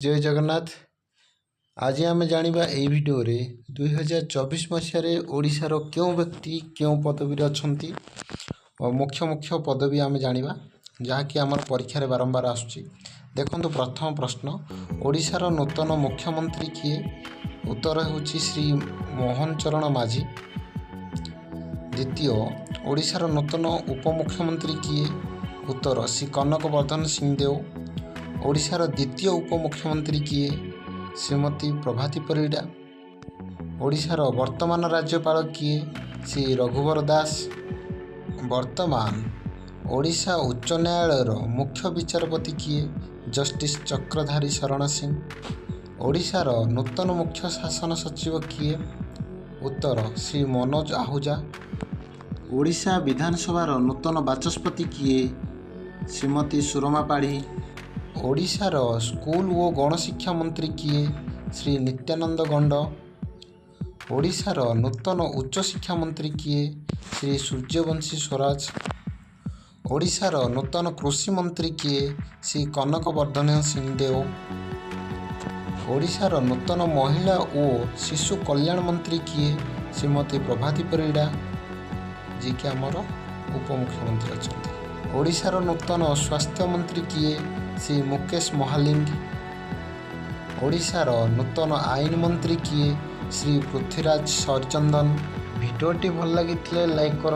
जय जगन्नाथ। आज आम जाना यही भिडियो 2024 मसीह ओडिशार क्यों व्यक्ति क्यों पदवी अच्छा और मुख्य मुख्य पदवी आम जाना जहाँकि आम परीक्षा बारंबार आसुची। देखो प्रथम प्रश्न, ओडिशार नूतन मुख्यमंत्री किए? उत्तर होची श्री मोहन चरण माझी। द्वितीय, ओडिशार नूतन उपमुख्यमंत्री किए? उत्तर श्री कनक वर्धन सिंहदेव। ओडिशार द्वितीय उपमुख्यमंत्री किए? श्रीमती प्रभाती परिड़ा। ओडिशार वर्तमान राज्यपाल किए? श्री रघुवर दास। वर्तमान ओडिशा उच्च न्यायालयर मुख्य विचारपति किए? जस्टिस चक्रधारी शरण सिंह। ओडिशार नूतन मुख्य शासन सचिव किए? उत्तर श्री मनोज आहूजा। ओडिशा विधानसभार नूतन बाचस्पति किए? श्रीमती सुरमा पाढ़ी। ओडिशार स्कूल और गणशिक्षा मंत्री किए? श्री नित्यानंद गंड। ओडिशार नूतन उच्च शिक्षा मंत्री किए? श्री सूर्यवंशी स्वराज। ओडिशार नूतन कृषि मंत्री किए? श्री कनक वर्धन सिंहदेव। ओडिशार नूतन महिला और शिशु कल्याण मंत्री किए? श्रीमती प्रभाती परिड़ा, जी कि आमर उपमुख्यमंत्री अच्छा। ओडिशार नूतन स्वास्थ्य मंत्री किए? श्री मुकेश महालिंग। ओडिशार नूतन आईन मंत्री किए? श्री पृथ्वीराज सरचंदन। भिडियोटी भल लगी लाइक करନ୍ତୁ।